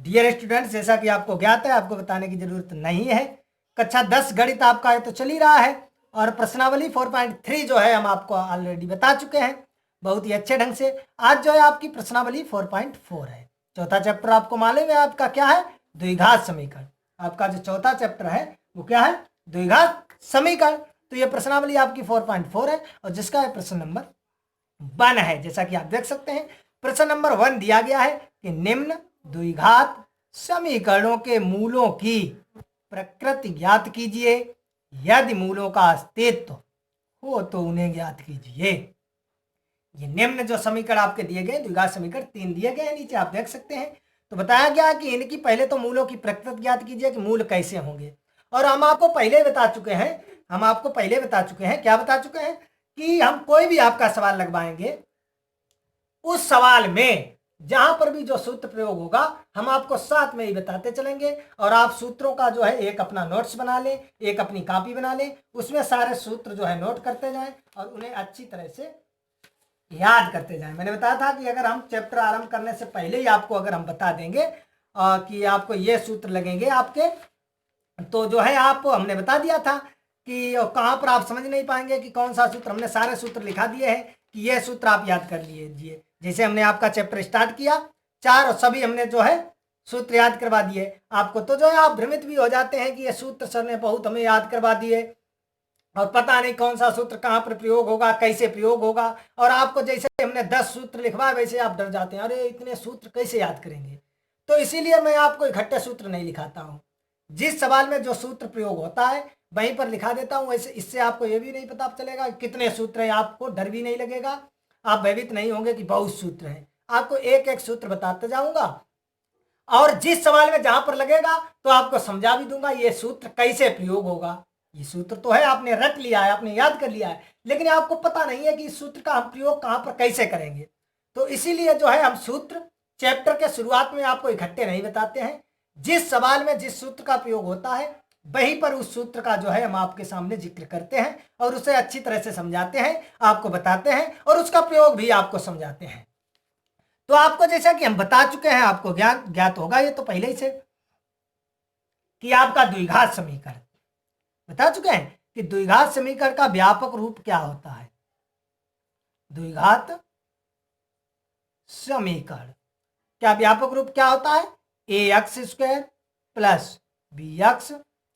Dear students, जैसा कि आपको ज्ञात है, आपको बताने की जरूरत नहीं है। कक्षा 10 गणित आपका है तो चल ही रहा है और प्रश्नावली 4.3 जो है हम आपको ऑलरेडी बता चुके हैं बहुत ही अच्छे ढंग से। आज जो है आपकी प्रश्नावली 4.4 है। चौथा चैप्टर आपको मालूम है आपका क्या है? द्विघात समीकरण। आपका जो चौथा चैप्टर है वो क्या है? द्विघात समीकरण। तो ये प्रश्नावली आपकी 4.4 है और जिसका है प्रश्न नंबर 1 है। जैसा कि आप देख सकते हैं प्रश्न नंबर 1 दिया गया है कि निम्न द्विघात समीकरणों के मूलों की प्रकृति ज्ञात कीजिए, यदि मूलों का अस्तित्व हो तो उन्हें ज्ञात कीजिए। ये निम्न जो समीकरण आपके दिए गए द्विघात समीकरण 3 दिए गए हैं, नीचे आप देख सकते हैं। तो बताया गया कि इनकी पहले तो मूलों की प्रकृति ज्ञात कीजिए कि मूल कैसे होंगे। और हम आपको पहले बता चुके हैं, क्या बता चुके हैं कि हम कोई भी आपका सवाल लगवाएंगे, उस सवाल में जहां पर भी जो सूत्र प्रयोग होगा हम आपको साथ में ही बताते चलेंगे और आप सूत्रों का जो है एक अपना नोट्स बना लें, एक अपनी कॉपी बना लें, उसमें सारे सूत्र जो है नोट करते जाएं और उन्हें अच्छी तरह से याद करते जाएं। मैंने बताया था कि अगर हम चैप्टर आरंभ करने से पहले ही आपको अगर हम बता देंगे कि आपको ये सूत्र लगेंगे आपके, तो जो है आप हमने बता दिया था कि कहाँ पर आप समझ नहीं पाएंगे कि कौन सा सूत्र। हमने सारे सूत्र लिखा दिए हैं कि ये सूत्र आप याद कर लीजिए। जैसे हमने आपका चैप्टर स्टार्ट किया 4 और सभी हमने जो है सूत्र याद करवा दिए आपको। तो जो है आप भ्रमित भी हो जाते हैं कि ये सूत्र सर ने बहुत हमें याद करवा दिए और पता नहीं कौन सा सूत्र कहाँ पर प्रयोग होगा, कैसे प्रयोग होगा। और आपको जैसे हमने 10 सूत्र लिखवाए वैसे आप डर जाते हैं, अरे इतने सूत्र कैसे याद करेंगे। तो इसीलिए मैं आपको इकट्ठे सूत्र नहीं लिखाता हूँ। जिस सवाल में जो सूत्र प्रयोग होता है वहीं पर लिखा देता हूँ। वैसे इससे आपको ये भी नहीं पता चलेगा कितने सूत्र हैं, आपको डर भी नहीं लगेगा, आप भयभीत नहीं होंगे कि बहुत सूत्र हैं। आपको एक एक सूत्र बताते जाऊंगा और जिस सवाल में जहां पर लगेगा तो आपको समझा भी दूंगा ये सूत्र कैसे प्रयोग होगा। ये सूत्र तो है आपने रट लिया है, आपने याद कर लिया है, लेकिन आपको पता नहीं है कि इस सूत्र का हम प्रयोग कहां पर कैसे करेंगे। तो इसीलिए जो है हम सूत्र चैप्टर के शुरुआत में आपको इकट्ठे नहीं बताते हैं। जिस सवाल में जिस सूत्र का प्रयोग होता है वहीं पर उस सूत्र का जो है हम आपके सामने जिक्र करते हैं और उसे अच्छी तरह से समझाते हैं, आपको बताते हैं और उसका प्रयोग भी आपको समझाते हैं। तो आपको जैसा कि हम बता चुके हैं, आपको ज्ञात होगा ये तो पहले ही से कि आपका द्विघात समीकरण बता चुके हैं कि द्विघात समीकरण का व्यापक रूप क्या होता है। द्विघात समीकरण क्या व्यापक रूप क्या होता है? ax² प्लस bx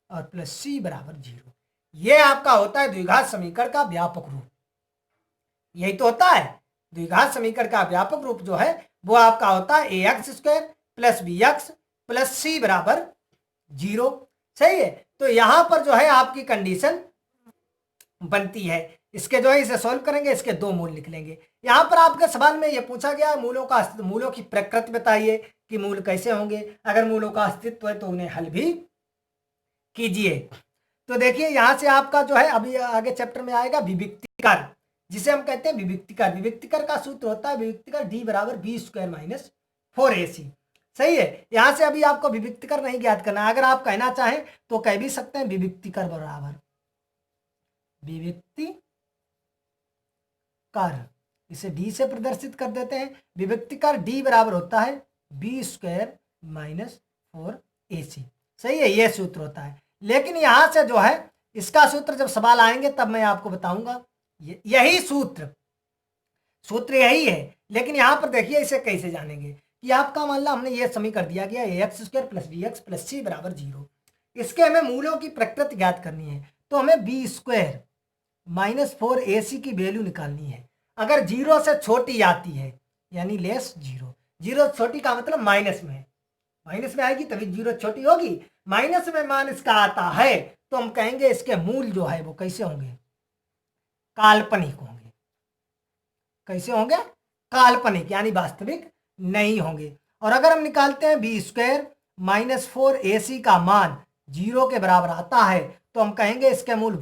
और प्लस c बराबर 0। ये आपका होता है द्विघात समीकरण का व्यापक रूप। यही तो होता है द्विघात समीकरण का व्यापक रूप जो है वो आपका होता है ax² plus bx plus c बराबर 0। सही है। तो यहां पर जो है आपकी कंडीशन बनती है। इसके जो है इसे सॉल्व करेंगे, इसके 2 मूल निकलेंगे। यहां पर आपके सवाल में ये पूछा गया है मूलों की प्रकृति बताइए कि मूल कैसे होंगे। अगर मूलों का अस्तित्व है तो उन्हें हल भी कीजिए। तो देखिए यहां से आपका जो है अभी आगे चैप्टर में आएगा विविक्तिकर, जिसे हम कहते हैं विविक्तिकर। विविक्तिकर का सूत्र होता है विविक्तिकर d बराबर b² माइनस 4ac। सही है। यहां से अभी आपको विविक्तिकर नहीं ज्ञात करना है। अगर आप कहना चाहें तो कह भी सकते हैं विविक्तिकर बराबर विविक्तिकर, इसे d से प्रदर्शित कर देते हैं। विविक्तिकर d बराबर होता है b² माइनस 4ac। सही है, ये सूत्र होता है। लेकिन यहां से जो है इसका सूत्र जब सवाल आएंगे तब मैं आपको बताऊंगा। यही सूत्र यही है, लेकिन यहां पर देखिए इसे कैसे जानेंगे कि आपका मान लो हमने ये समीकरण दिया गया ax² plus bx plus c बराबर 0। इसके हमें मूलों की प्रकृति ज्ञात करनी है तो हमें b² माइनस 4ac की वैल्यू निकालनी है। अगर 0 से छोटी आती है यानी लेस 0, 0 छोटी का मतलब माइनस में आएगी तभी 0 छोटी होगी। माइनस में मान इसका आता है तो हम कहेंगे इसके मूल जो है वो कैसे होंगे? काल्पनिक होंगे। कैसे होंगे? काल्पनिक, यानी वास्तविक नहीं होंगे। और अगर हम निकालते हैं b² माइनस 4ac का मान 0 के बराबर आता है तो हम कहेंगे इसके मूल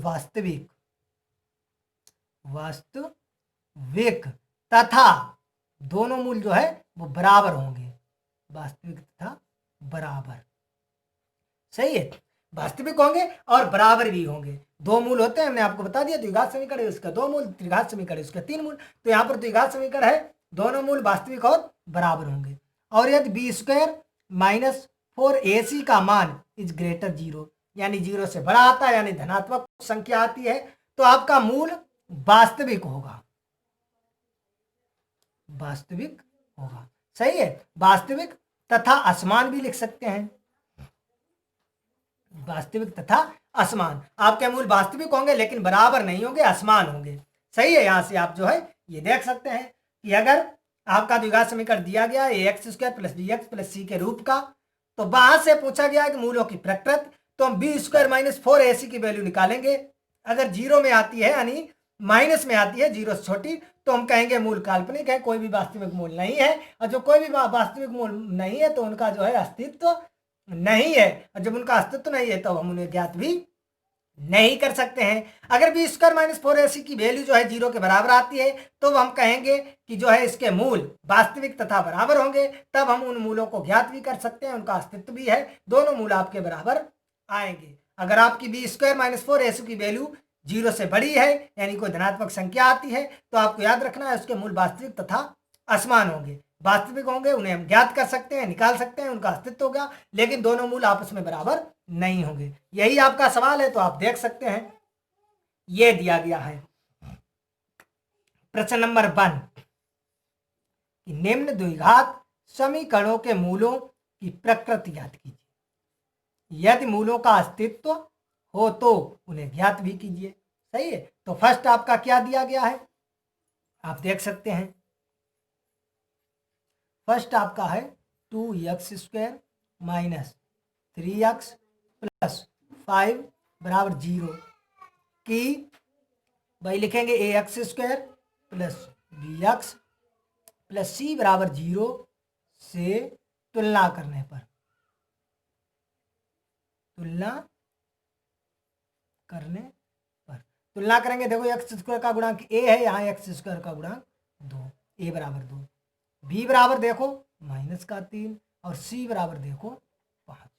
वास्तविक तथा दोनों मूल जो है वो बराबर होंगे, वास्तविक तथा बराबर। सही है, वास्तविक होंगे और बराबर भी होंगे। 2 मूल होते हैं, हमने आपको बता दिया। द्विघात समीकरण है उसका 2 मूल, त्रिघात समीकरण है उसका 3 मूल। तो यहाँ पर द्विघात समीकरण है, दोनों मूल वास्तविक और बराबर होंगे। और यदि b² -4ac का मान इज ग्रेटर 0, यानी 0 से बड़ा आता है, यानी धनात्मक संख्या आती है, तो आपका मूल वास्तविक होगा, वास्तविक होगा। सही है, वास्तविक तथा असमान भी लिख सकते हैं, वास्तविक तथा असमान। आपके मूल वास्तविक होंगे लेकिन बराबर नहीं होंगे, असमान होंगे। सही है, यहां से आप जो है ये देख सकते हैं कि अगर आपका द्विघात समीकरण दिया गया ax² + bx + c के रूप का, तो वहां से पूछा गया कि मूलों की प्रकृति, तो हम b² - 4ac की वैल्यू निकालेंगे। अगर 0 में आती है, यानी माइनस में आती है, 0 से छोटी, तो हम कहेंगे मूल काल्पनिक है, कोई भी वास्तविक मूल नहीं है। और जो कोई भी वास्तविक मूल नहीं है तो उनका जो है अस्तित्व नहीं है, और जब उनका अस्तित्व नहीं है तो हम उन्हें ज्ञात भी नहीं कर सकते हैं। अगर b² - 4ac की वैल्यू जो है 0 के बराबर आती है, तो हम कहेंगे कि जो है इसके मूल वास्तविक तथा बराबर होंगे, तब हम उन मूलों को ज्ञात भी कर सकते हैं, उनका अस्तित्व भी है, दोनों मूल आपके बराबर आएंगे। अगर आपकी b² - 4ac की वैल्यू 0 से बड़ी है, यानी कोई धनात्मक संख्या आती है, तो आपको याद रखना है उसके मूल वास्तविक तथा असमान होंगे। वास्तविक होंगे उन्हें हम ज्ञात कर सकते हैं, निकाल सकते हैं, उनका अस्तित्व होगा, लेकिन दोनों मूल आपस में बराबर नहीं होंगे। यही आपका सवाल है, तो आप देख सकते हैं ये दिया गया है प्रश्न नंबर 1, निम्न द्विघात समीकरणों के मूलों की प्रकृति ज्ञात कीजिए, यदि मूलों का अस्तित्व हो तो उन्हें ज्ञात भी कीजिए। सही है, तो फर्स्ट आपका क्या दिया गया है, आप देख सकते हैं, फर्स्ट आपका है 2x² - 3x + 5 = 0 की भाई लिखेंगे ax² + bx + c = 0 से तुलना करने पर, तुलना करेंगे। देखो x² का गुणांक a है, यहाँ x² का गुणांक 2, a = 2, b बराबर देखो -3 और c बराबर देखो 5।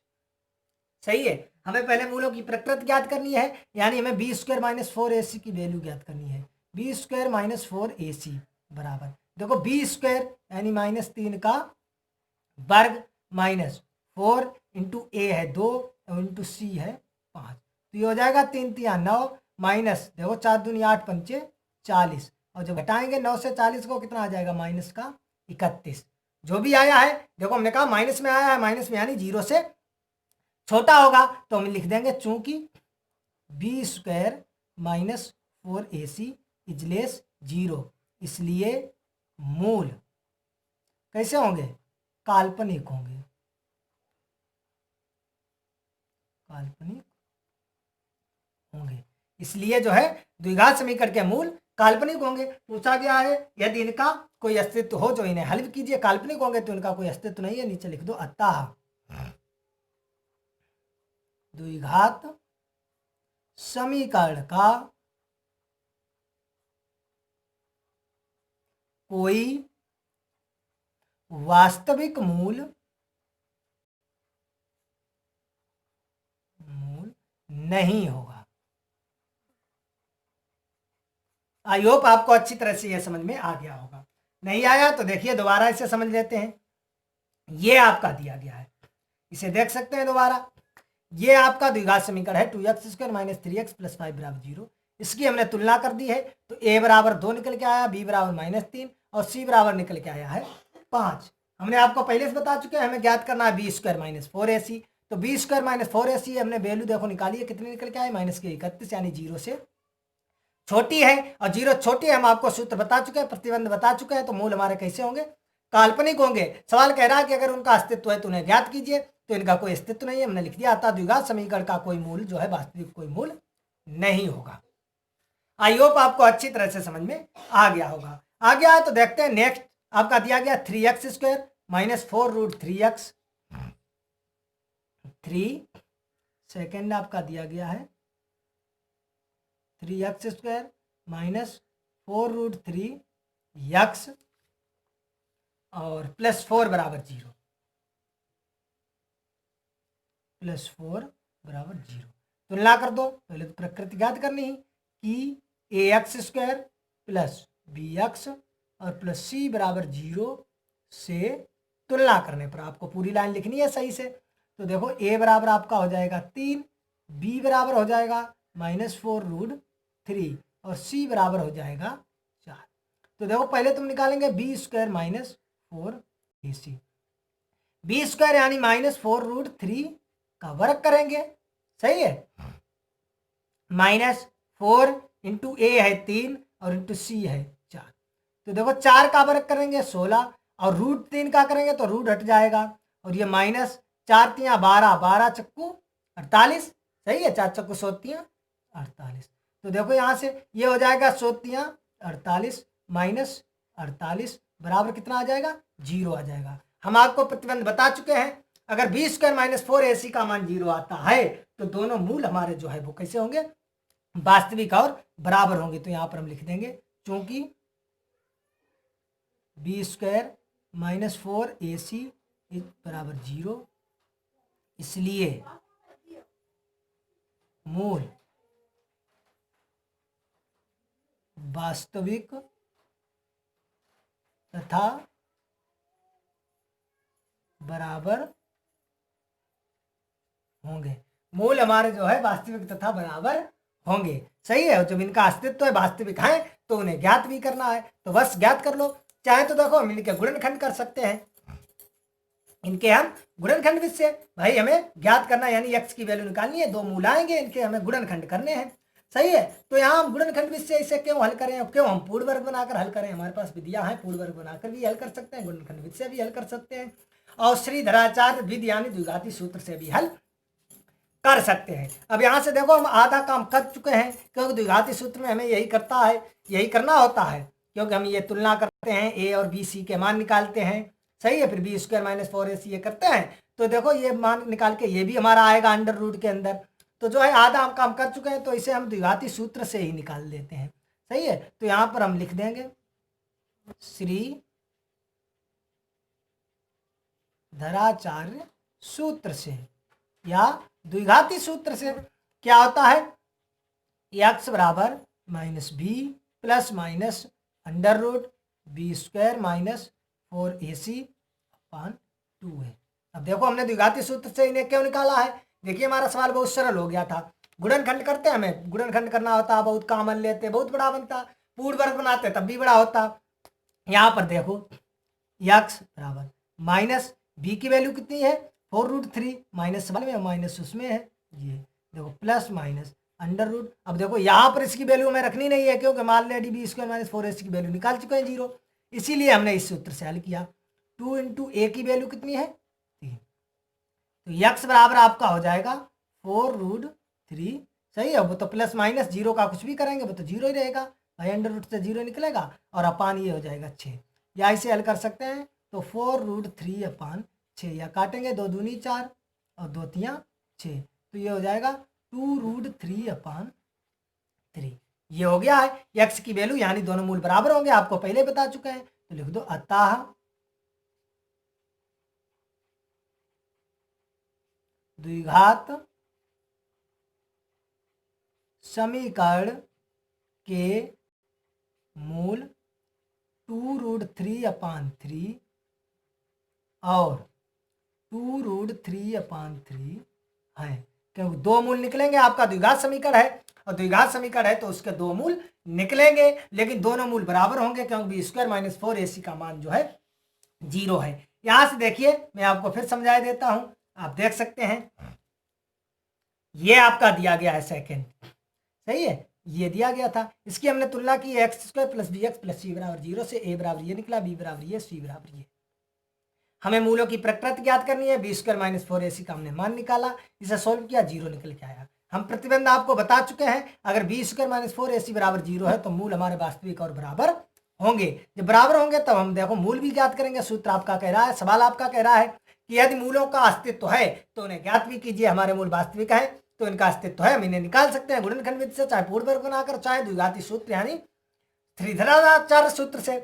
सही है, हमें पहले मूलों की प्रकृति ज्ञात करनी है, यानी हमें b² - 4ac की वैल्यू ज्ञात करनी है। b² - 4ac बराबर देखो b² यानी -3 का वर्ग -4 × a है 2 और × c है 5, तो ये हो जाएगा 3 × 3 = 9 माइनस देखो 4 दूनी 8 पंचे 40, और जब घटाएंगे 9 से 40 को कितना आ जाएगा -31। जो भी आया है, देखो हमने कहा माइनस में आया है, माइनस में यानी 0 से छोटा होगा, तो हम लिख देंगे चूंकि b² - 4ac = 0, इसलिए मूल कैसे होंगे, काल्पनिक होंगे, काल्पनिक होंगे। इसलिए जो है द्विघात समीकरण के मूल काल्पनिक होंगे। पूछा गया है यदि इनका कोई अस्तित्व हो जो इन्हें हल कीजिए, काल्पनिक होंगे तो इनका कोई अस्तित्व नहीं है, नीचे लिख दो अतः द्विघात समीकरण का कोई वास्तविक मूल नहीं होगा। आई होप आपको अच्छी तरह से यह समझ में आ गया होगा। नहीं आया तो देखिए दोबारा इसे समझ लेते हैं। ये आपका दिया गया है, इसे देख सकते हैं दोबारा। ये आपका द्विघात समीकरण है 2x² - 3x + 5 = 0। इसकी हमने तुलना कर दी है, तो a = 2 निकल के आया, b = -3 और c बराबर निकल के आया है 5। हमने आपको पहले से बता चुके हैं, हमें ज्ञात करना है b² - 4ac, तो b² - 4ac हमने वैल्यू देखो निकाली है, कितनी निकल के आए -31, यानी 0 से छोटी है, और 0 छोटी है, हम आपको सूत्र बता चुके हैं, प्रतिबंध बता चुके हैं, तो मूल हमारे कैसे होंगे, काल्पनिक होंगे। सवाल कह रहा है कि अगर उनका अस्तित्व है तो उन्हें ज्ञात कीजिए, तो इनका कोई अस्तित्व नहीं है, हमने लिख दिया अतः द्विघात समीकरण का कोई मूल जो है वास्तविक कोई मूल नहीं होगा। आई होप आपको अच्छी तरह से समझ में आ गया होगा। आ गया है तो देखते हैं नेक्स्ट आपका दिया गया 3x² - 4√3x, 3 सेकेंड आपका दिया गया है 3x² - 4√3x और +4 = 0, +4 = 0। तुलना कर दो, पहले तो प्रकृति ज्ञात करनी है कि ax² + bx और +c = 0 से तुलना करने पर आपको पूरी लाइन लिखनी है सही से। तो देखो a बराबर आपका हो जाएगा 3, b बराबर हो जाएगा -4√3 और c बराबर हो जाएगा 4। तो देखो पहले तुम निकालेंगे b² -4ac, b² यानी -4√3 का वर्ग करेंगे, सही है। -4 इंटू ए है 3 और इंटू सी है 4। तो देखो 4 का वर्ग करेंगे 16 और √3 का करेंगे तो रूट हट जाएगा और ये -4×3 12, 12 चक्कू 48, सही है। 4 चक्कू 100 48। तो देखो यहाँ से ये हो जाएगा 100 48 -48 बराबर कितना आ जाएगा, 0 आ जाएगा। हम आपको प्रतिबंध बता चुके हैं, अगर b² -4ac का मान 0 आता है तो दोनों मूल हमारे जो है वो कैसे होंगे, वास्तविक और बराबर होंगे। तो यहां पर हम लिख देंगे क्योंकि b² -4ac बराबर 0, इसलिए मूल वास्तविक तथा बराबर होंगे। मूल हमारे जो है वास्तविक तथा बराबर होंगे, सही है। जब इनका अस्तित्व है, वास्तविक है, तो उन्हें ज्ञात भी करना है, तो बस ज्ञात कर लो। चाहे तो देखो हम इनके गुणनखंड कर सकते हैं, इनके हम गुणनखंड विधि से भाई हमें ज्ञात करना है, यानी x की वैल्यू निकालनी है, दो मूल आएंगे, इनके हमें गुणनखंड करने हैं, सही है। तो यहाँ हम गुणनखंड विधि से इसे क्यों हल करें, क्यों हम पूर्ण वर्ग बनाकर हल करें, हमारे पास विधियां हैं, पूर्ण वर्ग बनाकर भी हल कर सकते हैं, गुणनखंड विधि से भी हल कर सकते हैं, और श्रीधराचार्य विधि यानी द्विघाती सूत्र से भी हल कर सकते हैं। अब यहाँ से देखो हम आधा काम कर चुके हैं, क्योंकि द्विघाती सूत्र में हमें यही करना होता है, क्योंकि हम ये तुलना करते हैं, ए और बी सी के मान निकालते हैं, सही है। फिर b² -4ac ये करते हैं, तो देखो ये मान निकाल के ये भी हमारा आएगा अंडर रूट के अंदर। तो जो है आधा हम काम कर चुके हैं, तो इसे हम द्विघाती सूत्र से ही निकाल देते हैं, सही है। तो यहाँ पर हम लिख देंगे श्रीधराचार्य सूत्र से या द्विघाती सूत्र से क्या होता है, x बराबर -b plus minus under root b² -4ac upon 2 है। अब देखो हमने द्विघाती सूत्र से इन्हें क्यों निकाला है, देखिए हमारा सवाल बहुत सरल हो गया था। गुणनखंड करते हैं, हमें गुणनखंड करना होता, बहुत कॉमन लेते, बहुत बड़ा बनता, पूर्ण वर्ग बनाते तब भी बड़ा होता। यहाँ पर देखो x बराबर माइनस b की वैल्यू कितनी है 4√3, माइनस सवाल में माइनस उसमें है, ये देखो प्लस माइनस अंडर रूट। अब देखो यहाँ पर इसकी वैल्यू हमें रखनी नहीं है, क्योंकि मान लें b² -4ac की वैल्यू निकाल चुके हैं 0, इसीलिए हमने इस सूत्र से हल किया। 2 इंटू ए की वैल्यू कितनी है 3, तो x बराबर आपका हो जाएगा 4√3, सही है। वो तो प्लस माइनस 0 का कुछ भी करेंगे वो तो 0 ही रहेगा भाई, अंडर रूट से 0 निकलेगा और अपान ये हो जाएगा 6, या इसे हल कर सकते हैं तो 4√3 अपान 6, या काटेंगे 2 दूनी 4 और 2 तियाँ 6, तो ये हो जाएगा 2√3 अपान 3। ये हो गया है x की वैल्यू, यानी दोनों मूल बराबर होंगे, आपको पहले बता चुके हैं। तो लिख दो अतः द्विघात समीकरण के मूल 2√3 अपान 3 और 2√3 अपान 3 है, क्योंकि दो मूल निकलेंगे, आपका द्विघात समीकरण है और द्विघात समीकरण है तो उसके दो मूल निकलेंगे, लेकिन दोनों मूल बराबर होंगे, क्योंकि b² -4ac का मान जो है 0 है। यहां से देखिए मैं आपको फिर समझा देता हूं, आप देख सकते हैं ये आपका दिया गया है सेकंड, सही है, ये दिया गया था, इसकी हमने तुलना की x² + bx + c बराबर 0 से, a बराबर ये निकला, b बराबर ये, c बराबर ये। हमें मूलों की प्रकृति ज्ञात करनी है, b² -4ac का हमने मान निकाला, इसे सोल्व किया, 0 निकल के आया। हम प्रतिबंध आपको बता चुके हैं, अगर b² -4ac बराबर 0 है तो मूल हमारे वास्तविक और बराबर होंगे। जब बराबर होंगे तब हम देखो मूल भी ज्ञात करेंगे। सूत्र आपका कह रहा है, सवाल आपका कह रहा है कि यदि मूलों का अस्तित्व है तो उन्हें ज्ञात भी कीजिए, हमारे मूल वास्तविक है तो इनका अस्तित्व है, हम इन्हें निकाल सकते हैं गुणनखंड विधि से, चाहे पूर्ण वर्ग बनाकर, चाहे द्विघाती सूत्र यानी श्रीधराचार्य सूत्र से।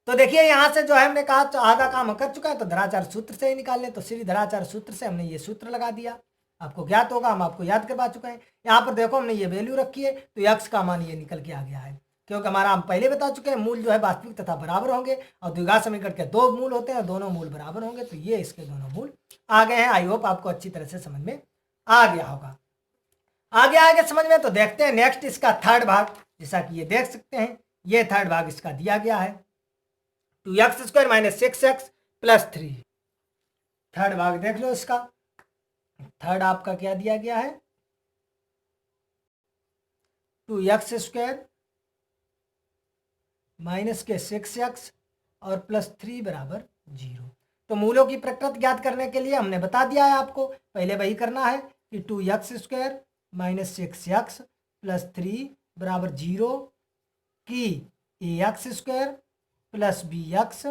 तो देखिए यहाँ से जो है हमने कहा तो आधा काम कर चुका है, तो धराचार्य सूत्र से ही निकाल लें, तो श्रीधराचार्य सूत्र से हमने ये सूत्र लगा दिया, आपको ज्ञात होगा, हम आपको याद करवा चुके हैं। यहाँ पर देखो हमने ये वैल्यू रखी है, तो x का मान ये निकल के आ गया है। क्योंकि हमारा हम पहले बता चुके हैं मूल जो है वास्तविक तथा बराबर होंगे, और द्विघात समीकरण के दो मूल होते हैं और दोनों मूल बराबर होंगे, तो ये इसके दोनों मूल आ गए हैं। आई होप आपको अच्छी तरह से समझ में आ गया होगा। आगे समझ में, तो देखते हैं नेक्स्ट इसका थर्ड भाग। जैसा कि ये देख सकते हैं, ये थर्ड भाग इसका दिया गया है 2x² - 6x + 3। थर्ड भाग देख लो इसका। थर्ड आपका क्या दिया गया है, 2x² - 6x और +3 = 0। तो मूलों की प्रकृति ज्ञात करने के लिए हमने बता दिया है आपको, पहले वही करना है कि 2x² - 6x + 3 = 0 की ax² + bx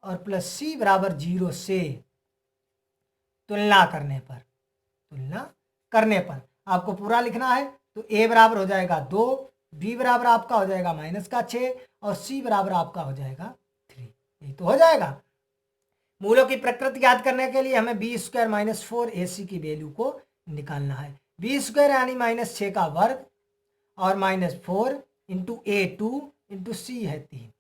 और +c = 0 से तुलना करने पर आपको पूरा लिखना है। तो a बराबर हो जाएगा 2, b बराबर आपका हो जाएगा -6 और c बराबर आपका हो जाएगा 3। यही तो हो जाएगा। मूलों की प्रकृति याद करने के लिए हमें b² - 4ac की वैल्यू को निकालना है। b² यानी -6 का वर्ग और -4 × a2 × c है 3,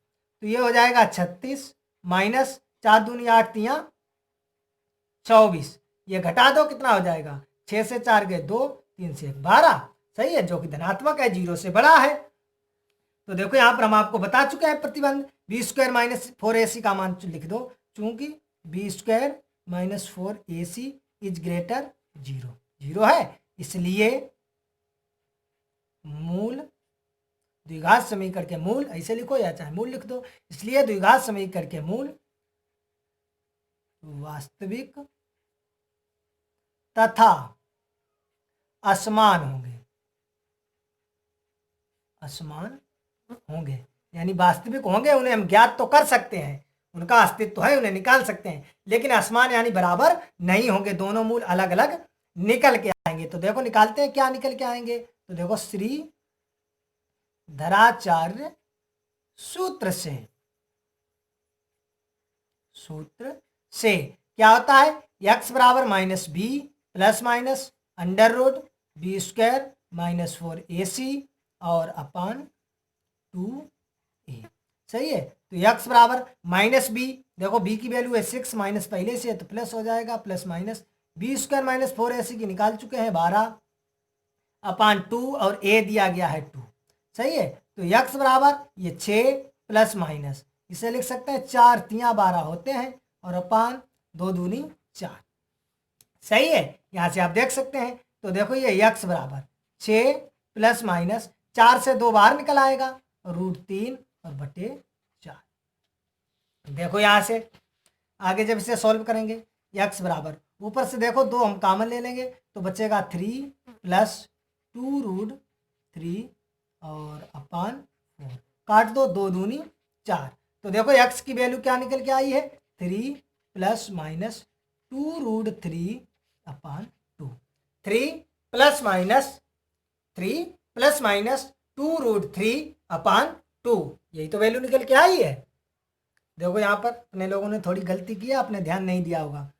तो ये हो जाएगा 36 माइनस 4 दूनी 8 तियां 24। ये घटा दो, कितना हो जाएगा, 6 से 4 गए 2, 3 से 1 12। सही है, जो कि धनात्मक है, 0 से बड़ा है। तो देखो यहाँ पर हम आपको बता चुके हैं प्रतिबंध, b² - 4ac का मान लिख दो, चूंकि b² - 4ac इज ग्रेटर 0 है, इसलिए मूल द्विघात समीकरण के मूल, ऐसे लिखो या चाहे मूल लिख दो, इसलिए द्विघात समीकरण के मूल वास्तविक तथा असमान होंगे। यानी वास्तविक होंगे, उन्हें हम ज्ञात तो कर सकते हैं, उनका अस्तित्व है, उन्हें निकाल सकते हैं, लेकिन असमान यानी बराबर नहीं होंगे, दोनों मूल अलग अलग निकल के आएंगे। तो देखो निकालते हैं, क्या निकल के आएंगे। तो देखो श्रीधराचार्य सूत्र से क्या होता है, x बराबर -b ± √b² - 4ac और अपान 2a। सही है, तो x बराबर -b, देखो b की वैल्यू है 6, माइनस पहले से है तो प्लस हो जाएगा, प्लस माइनस b² - 4ac की निकाल चुके हैं 12 अपान 2 और a दिया गया है 2। सही है, तो x बराबर ये 6 प्लस माइनस, इसे लिख सकते हैं 4 तियां 12 होते हैं और अपान 2 दूनी 4। सही है, यहाँ से आप देख सकते हैं। तो देखो ये x बराबर 6 प्लस माइनस 4 से 2 बाहर निकल आएगा, √3 और बटे 4। देखो यहाँ से आगे जब इसे सॉल्व करेंगे, x बराबर ऊपर से देखो 2 हम कॉमन ले लेंगे तो बचेगा 3 + 2√3 और अपान 4, काट दो, 2 दूनी 4। तो देखो x की वैल्यू क्या निकल के आई है, 3 ± 2√3 अपान 2। 3 ± 2√3 अपान 2, यही तो वैल्यू निकल के आई है। देखो यहाँ पर अपने लोगों ने थोड़ी गलती की है, आपने ध्यान नहीं दिया होगा।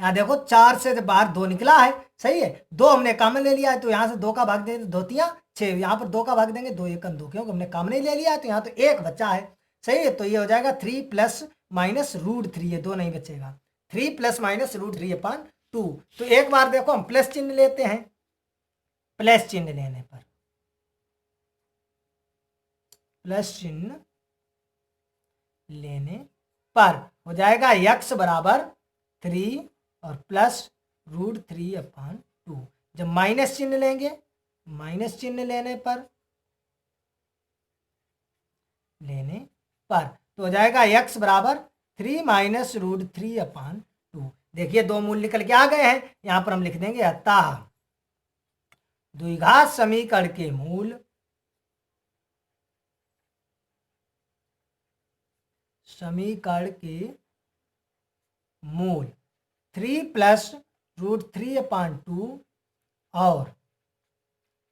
यहाँ देखो 4 से बाहर 2 निकला है, सही है, 2 हमने कॉमन ले लिया है, तो यहाँ से 2 का भाग देंगे 2 तियां 6, यहाँ पर 2 का भाग देंगे 2 1 2, क्योंकि हमने कॉमन ही ले लिया है, तो यहाँ तो 1 बचा है। सही है, तो ये हो जाएगा 3 ± √3, ये 2 नहीं बचेगा, 3 ± √3 अपान 2। तो एक बार देखो हम प्लस चिन्ह लेते हैं, प्लस चिन्ह लेने पर हो जाएगा x बराबर 3 और प्लस √3 अपान 2। जब माइनस चिन्ह लेंगे, माइनस चिन्ह लेने पर तो हो जाएगा x बराबर 3 - √3 अपान 2। देखिए 2 मूल निकल के आ गए हैं, यहां पर हम लिख देंगे अतः द्विघात समीकरण के मूल मूल 3 + √3 अपान 2 और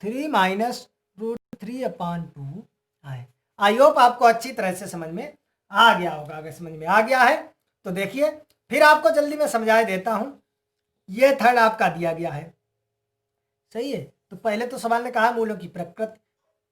3 - √3 अपान 2 आए। आई होप आपको अच्छी तरह से समझ में आ गया होगा। अगर समझ में आ गया है तो देखिए फिर आपको जल्दी में समझा देता हूं। ये थर्ड आपका दिया गया है, सही है। तो पहले तो सवाल ने कहा मूलों की प्रकृति,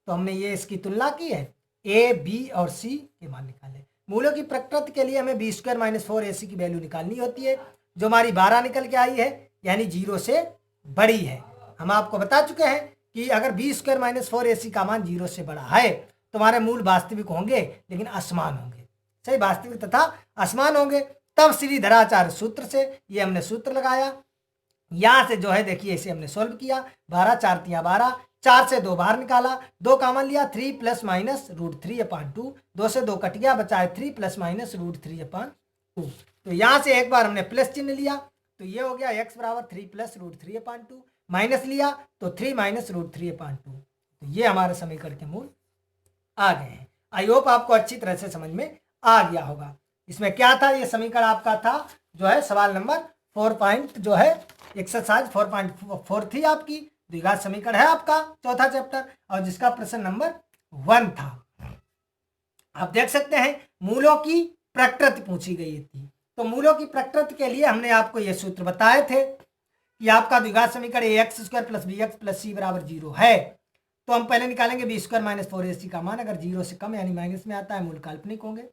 तो हमने ये इसकी तुलना की है, ए बी और सी के मान निकाले। मूलों की प्रकृति के लिए हमें बी स्क्वायर माइनस 4ac की वैल्यू निकालनी होती है, जो हमारी 12 निकल के आई है, यानी 0 से बड़ी है। हम आपको बता चुके हैं कि अगर बी स्क्वायर माइनस 4ac का मान 0 से बड़ा है तो हमारे मूल वास्तविक होंगे लेकिन असमान होंगे। सही, वास्तविक तथा असमान होंगे। तब श्रीधराचार्य सूत्र से ये हमने सूत्र लगाया, यहां से जो है देखिए इसे हमने सोल्व किया। 12 4 3 12, 4 से 2 बाहर निकाला, 2 कॉमन लिया, 3 प्लस माइनस √3/2, 2 से 2 कट गया, बचा है 3 प्लस माइनस √3/2। तो यहां से एक बार हमने प्लस चिन्ह लिया तो ये हो गया x बराबर 3 प्लस √3/2, माइनस लिया तो 3 माइनस √3/2। तो ये हमारे समीकरण के मूल आ गए हैं। आई होप आपको अच्छी तरह से समझ में आ गया होगा। इसमें क्या था, ये समीकरण आपका था जो है सवाल नंबर 4 जो है एक्सरसाइज 4.4 थी आपकी, द्विघात समीकरण है आपका चौथा चैप्टर, और जिसका प्रश्न नंबर 1 था। आप देख सकते हैं मूलों की प्रकृति पूछी गई थी। तो मूलों की प्रकृति के लिए हमने आपको ये सूत्र बताए थे कि आपका द्विघात समीकरण ax² + bx + c बराबर 0 है। तो हम पहले निकालेंगे बी स्क्वायर माइनस 4ac का मान। अगर 0 से कम यानी माइनस में आता है मूल काल्पनिक होंगे,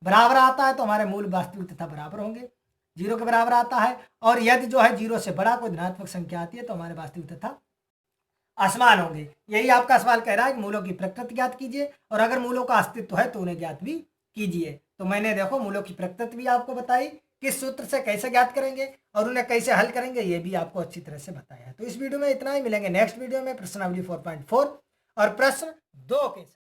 बराबर आता है तो हमारे मूल वास्तविक तथा बराबर होंगे, 0 के बराबर आता है। और यदि जो है 0 से बड़ा कोई धनात्मक संख्या आती है तो हमारे वास्तविक तथा असमान होंगे। यही आपका सवाल कह रहा है कि मूलों की प्रकृति ज्ञात कीजिए, और अगर मूलों का अस्तित्व है तो उन्हें ज्ञात भी कीजिए। तो मैंने देखो मूलों की प्रकृति भी आपको बताई, किस सूत्र से कैसे ज्ञात करेंगे और उन्हें कैसे हल करेंगे ये भी आपको अच्छी तरह से बताया। तो इस वीडियो में इतना ही, मिलेंगे नेक्स्ट वीडियो में प्रश्नावली 4.4 और प्रश्न 2 के साथ।